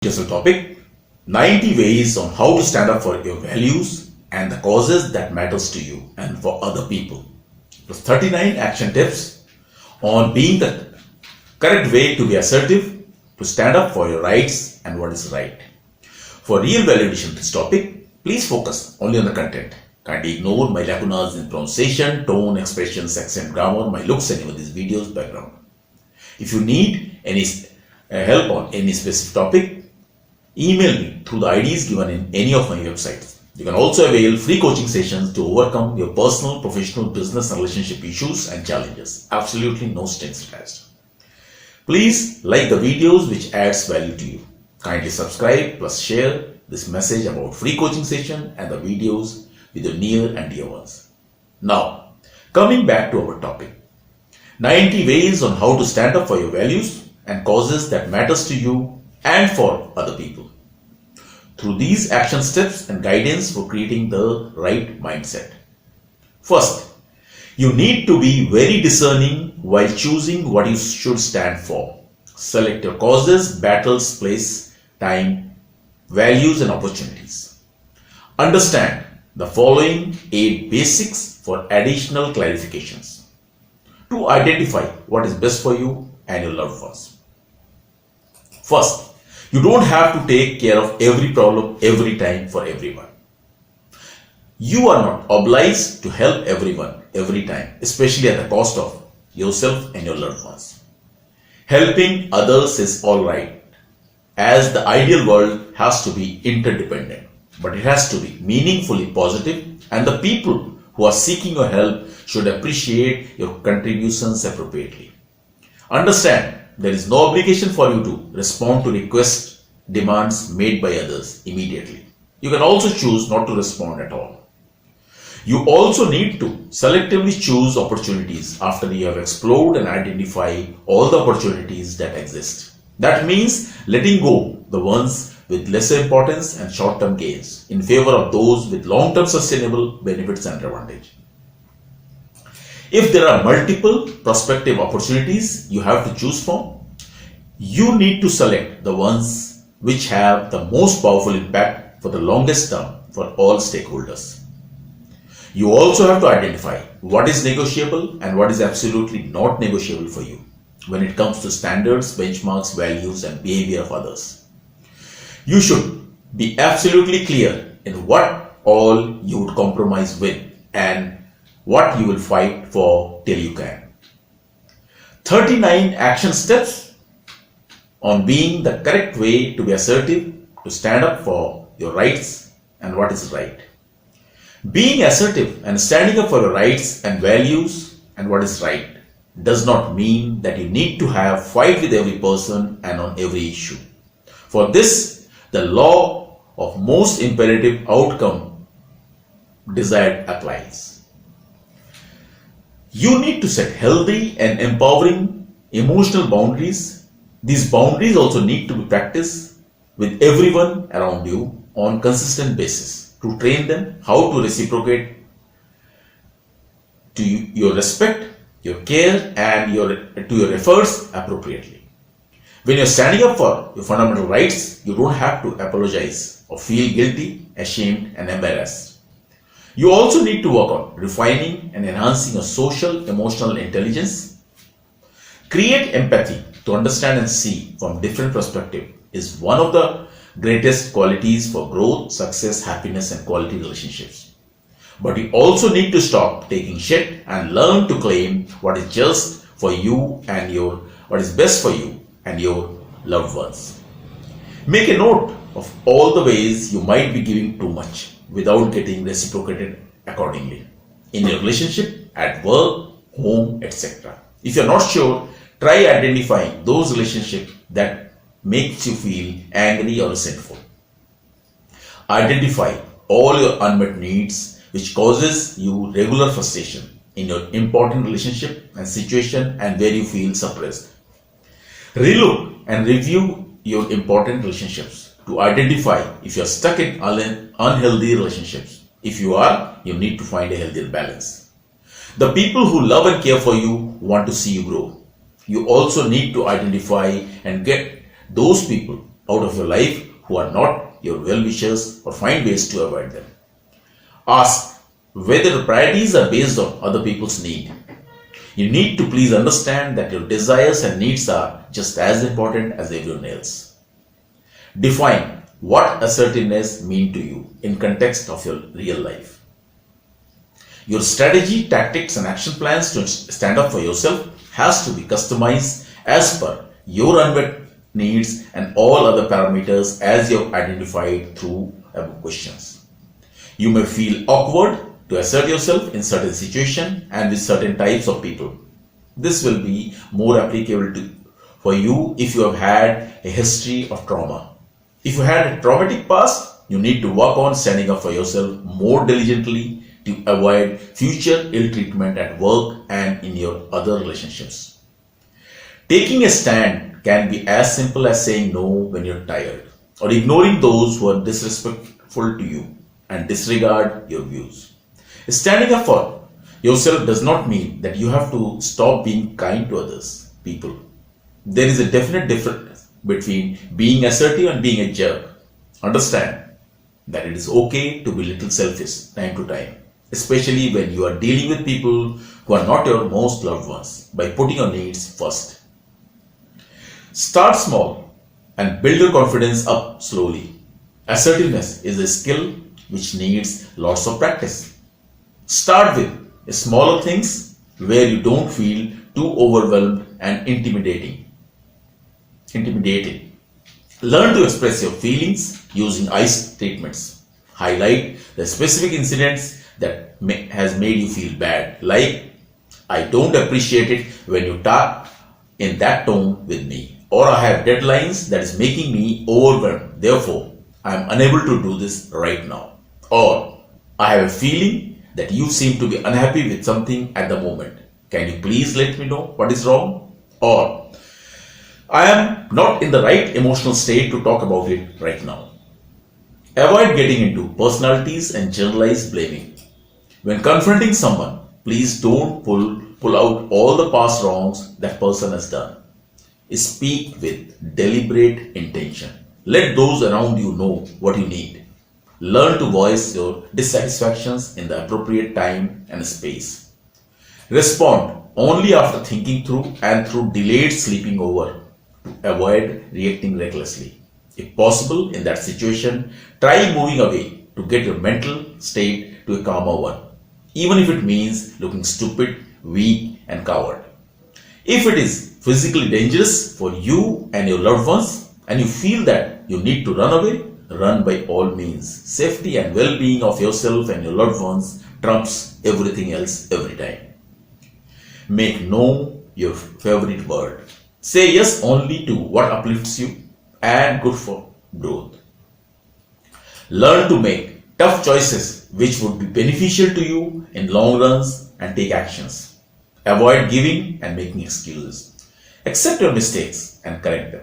Just a topic, 90 ways on how to stand up for your values and the causes that matters to you and for other people. Plus 39 action tips on being the correct way to be assertive, to stand up for your rights and what is right. For real value addition to this topic, please focus only on the content. Kindly ignore my lacunas in pronunciation, tone, expressions, accent, grammar, my looks and even these videos background. If you need any help on any specific topic, email me through the IDs given in any of my websites. You can also avail free coaching sessions to overcome your personal, professional, business and relationship issues and challenges. Absolutely no strings attached. Please like the videos which adds value to you. Kindly subscribe plus share this message about free coaching session and the videos with your near and dear ones. Now, coming back to our topic. 90 ways on how to stand up for your values and causes that matters to you and for other people. Through these action steps and guidance for creating the right mindset. First, you need to be very discerning while choosing what you should stand for. Select your causes, battles, place, time, values and opportunities. Understand the following 8 basics for additional clarifications to identify what is best for you and your loved ones. First, you don't have to take care of every problem every time for everyone. You are not obliged to help everyone every time, especially at the cost of yourself and your loved ones. Helping others is alright, as the ideal world has to be interdependent, but it has to be meaningfully positive, and the people who are seeking your help should appreciate your contributions appropriately. Understand, there is no obligation for you to respond to requests, demands made by others immediately. You can also choose not to respond at all. You also need to selectively choose opportunities after you have explored and identified all the opportunities that exist. That means letting go the ones with lesser importance and short-term gains in favor of those with long-term sustainable benefits and advantage. If there are multiple prospective opportunities you have to choose from, you need to select the ones which have the most powerful impact for the longest term for all stakeholders. You also have to identify what is negotiable and what is absolutely not negotiable for you when it comes to standards, benchmarks, values, and behavior of others. You should be absolutely clear in what all you would compromise with and what you will fight for till you can. 39 action steps on being the correct way to be assertive, to stand up for your rights and what is right. Being assertive and standing up for your rights and values and what is right does not mean that you need to have fight with every person and on every issue. For this, the law of most imperative outcome desired applies. You need to set healthy and empowering emotional boundaries. These boundaries also need to be practiced with everyone around you on consistent basis to train them how to reciprocate to your respect, your care and to your efforts appropriately. When you're standing up for your fundamental rights, you don't have to apologize or feel guilty, ashamed and embarrassed. You also need to work on refining and enhancing your social emotional intelligence. Create empathy to understand and see from different perspectives is one of the greatest qualities for growth, success, happiness and quality relationships. But you also need to stop taking shit and learn to claim what is just for you and what is best for you and your loved ones. Make a note of all the ways you might be giving too much without getting reciprocated accordingly in your relationship, at work, home, etc. If you're not sure, try identifying those relationships that makes you feel angry or resentful. Identify all your unmet needs which causes you regular frustration in your important relationship and situation and where you feel suppressed. Relook and review your important relationships to identify if you are stuck in unhealthy relationships. If you are, you need to find a healthier balance. The people who love and care for you want to see you grow. You also need to identify and get those people out of your life who are not your well-wishers or find ways to avoid them. Ask whether the priorities are based on other people's need. You need to please understand that your desires and needs are just as important as everyone else. Define what assertiveness means to you in context of your real life. Your strategy, tactics and action plans to stand up for yourself has to be customized as per your unmet needs and all other parameters as you have identified through above questions. You may feel awkward to assert yourself in certain situations and with certain types of people. This will be more applicable for you if you have had a history of trauma. If you had a traumatic past, you need to work on standing up for yourself more diligently to avoid future ill treatment at work and in your other relationships. Taking a stand can be as simple as saying no when you're tired or ignoring those who are disrespectful to you and disregard your views. Standing up for yourself does not mean that you have to stop being kind to others, people. There is a definite difference between being assertive and being a jerk. Understand that it is okay to be a little selfish time to time, especially when you are dealing with people who are not your most loved ones, by putting your needs first. Start small and build your confidence up slowly. Assertiveness is a skill which needs lots of practice. Start with smaller things where you don't feel too overwhelmed and intimidated. Learn to express your feelings using I statements. Highlight the specific incidents that has made you feel bad, like, I don't appreciate it when you talk in that tone with me, or I have deadlines that is making me overwhelmed, therefore I am unable to do this right now, or I have a feeling that you seem to be unhappy with something at the moment. Can you please let me know what is wrong? Or, I am not in the right emotional state to talk about it right now. Avoid getting into personalities and generalized blaming. When confronting someone, please don't pull out all the past wrongs that person has done. Speak with deliberate intention. Let those around you know what you need. Learn to voice your dissatisfactions in the appropriate time and space. Respond only after thinking through and through delayed sleeping over to avoid reacting recklessly. If possible, in that situation, try moving away to get your mental state to a calmer one, even if it means looking stupid, weak, and coward. If it is physically dangerous for you and your loved ones, and you feel that you need to run away, run by all means. Safety and well-being of yourself and your loved ones trumps everything else every time. Make no your favorite word. Say yes only to what uplifts you and good for growth. Learn to make tough choices which would be beneficial to you in long runs and take actions. Avoid giving and making excuses. Accept your mistakes and correct them.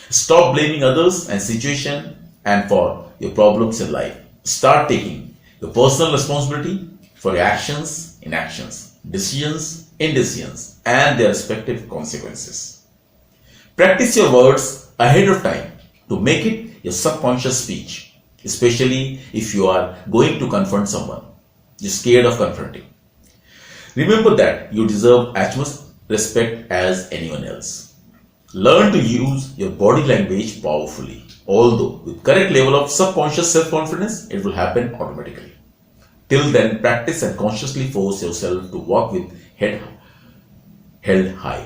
Stop blaming others and situations and for your problems in life. Start taking your personal responsibility for your actions, inactions, decisions, indecisions, and their respective consequences. Practice your words ahead of time to make it your subconscious speech, especially if you are going to confront someone you're scared of confronting. Remember that you deserve as much respect as anyone else. Learn to use your body language powerfully. Although with correct level of subconscious self-confidence, it will happen automatically. Till then, practice and consciously force yourself to walk with head held high.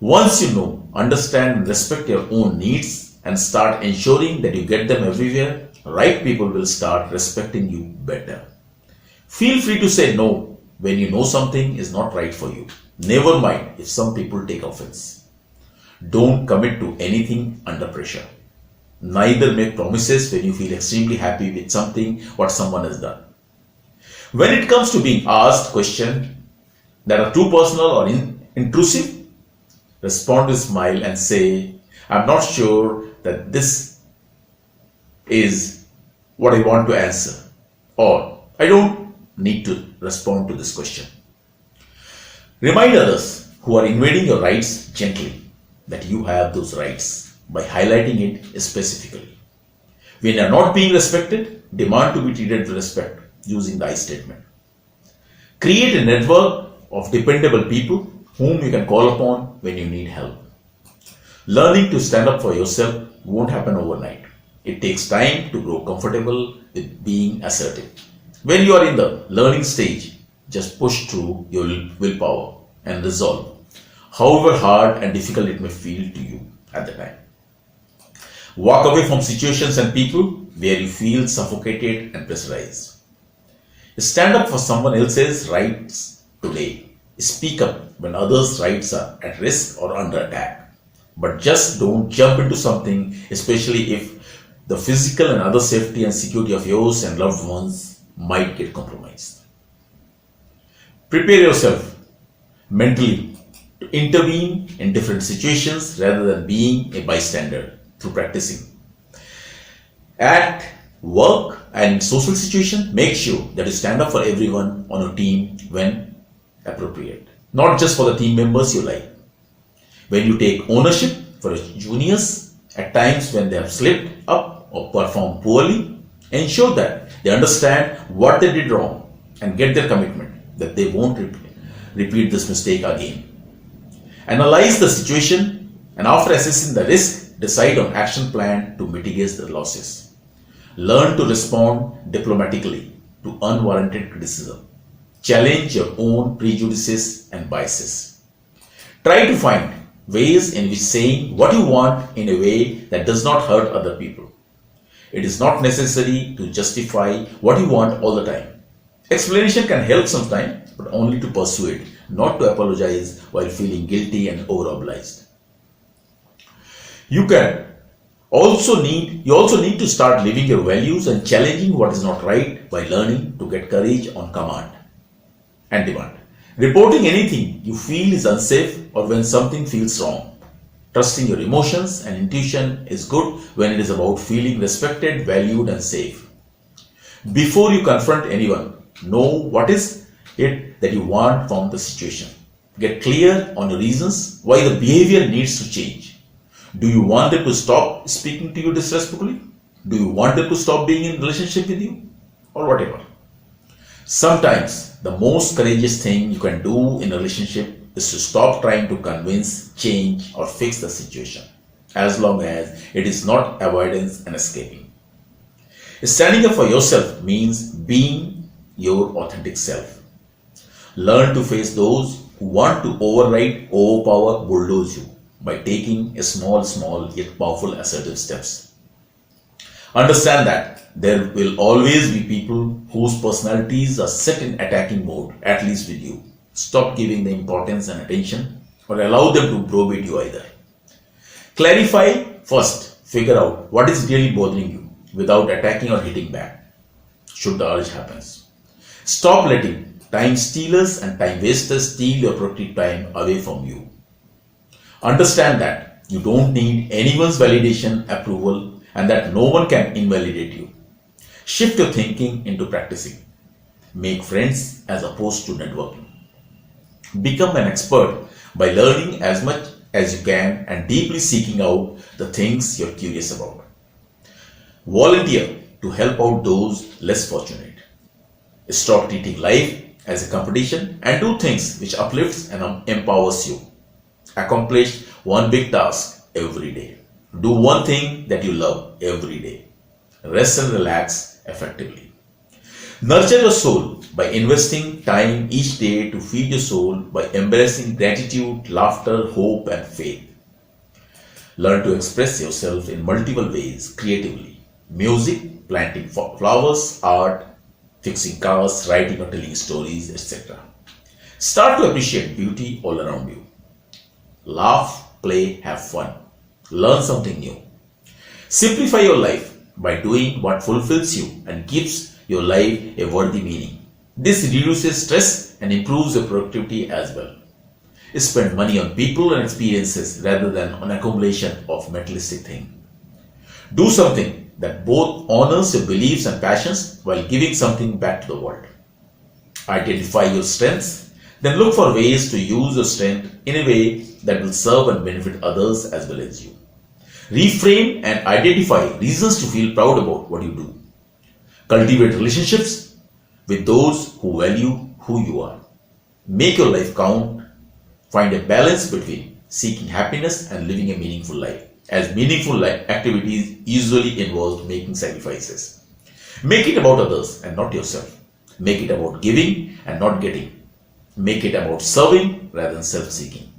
Once you know, understand and respect your own needs and start ensuring that you get them everywhere, right people will start respecting you better. Feel free to say no when you know something is not right for you. Never mind if some people take offense. Don't commit to anything under pressure. Neither make promises when you feel extremely happy with something what someone has done. When it comes to being asked questions that are too personal or intrusive, respond with a smile and say, I'm not sure that this is what I want to answer, or I don't need to respond to this question. Remind others who are invading your rights gently that you have those rights, by highlighting it specifically. When you are not being respected, demand to be treated with respect using the I statement. Create a network of dependable people whom you can call upon when you need help. Learning to stand up for yourself won't happen overnight. It takes time to grow comfortable with being assertive. When you are in the learning stage, just push through your willpower and resolve, however hard and difficult it may feel to you at the time. Walk away from situations and people where you feel suffocated and pressurized. Stand up for someone else's rights today. Speak up when others' rights are at risk or under attack. But just don't jump into something, especially if the physical and other safety and security of yours and loved ones might get compromised. Prepare yourself mentally to intervene in different situations rather than being a bystander through practicing. At work and in social situation, make sure that you stand up for everyone on your team when appropriate, not just for the team members you like. When you take ownership for your juniors at times when they have slipped up or performed poorly, ensure that they understand what they did wrong and get their commitment that they won't repeat this mistake again. Analyze the situation and after assessing the risk, decide on action plan to mitigate the losses. Learn to respond diplomatically to unwarranted criticism. Challenge your own prejudices and biases. Try to find ways in which saying what you want in a way that does not hurt other people. It is not necessary to justify what you want all the time. Explanation can help sometimes, but only to persuade, not to apologize while feeling guilty and over-obliged. You also need to start living your values and challenging what is not right by learning to get courage on command and demand. Reporting anything you feel is unsafe or when something feels wrong. Trusting your emotions and intuition is good when it is about feeling respected, valued, and safe. Before you confront anyone, know what is it that you want from the situation. Get clear on the reasons why the behavior needs to change. Do you want them to stop speaking to you disrespectfully? Do you want them to stop being in relationship with you? Or whatever. Sometimes the most courageous thing you can do in a relationship is to stop trying to convince, change, or fix the situation, as long as it is not avoidance and escaping. Standing up for yourself means being your authentic self. Learn to face those who want to override, overpower, bulldoze you by taking a small yet powerful assertive steps. Understand that there will always be people whose personalities are set in attacking mode, at least with you. Stop giving them importance and attention or allow them to browbeat you either. Clarify first, figure out what is really bothering you without attacking or hitting back, should the urge happens. Stop letting time stealers and time wasters steal your productive time away from you. Understand that you don't need anyone's validation, approval, and that no one can invalidate you. Shift your thinking into practicing. Make friends as opposed to networking. Become an expert by learning as much as you can and deeply seeking out the things you're curious about. Volunteer to help out those less fortunate. Stop treating life as a competition and do things which uplifts and empowers you. Accomplish one big task every day. Do one thing that you love every day. Rest and relax effectively. Nurture your soul by investing time each day to feed your soul by embracing gratitude, laughter, hope, and faith. Learn to express yourself in multiple ways creatively. Music, planting flowers, art, fixing cars, writing or telling stories, etc. Start to appreciate beauty all around you. Laugh, play, have fun. Learn something new. Simplify your life by doing what fulfills you and gives your life a worthy meaning. This reduces stress and improves your productivity as well. Spend money on people and experiences rather than on accumulation of materialistic things. Do something that both honors your beliefs and passions while giving something back to the world. Identify your strengths, then look for ways to use your strength in a way that will serve and benefit others as well as you. Reframe and identify reasons to feel proud about what you do. Cultivate relationships with those who value who you are. Make your life count. Find a balance between seeking happiness and living a meaningful life, as meaningful life activities usually involve making sacrifices. Make it about others and not yourself. Make it about giving and not getting. Make it about serving rather than self-seeking.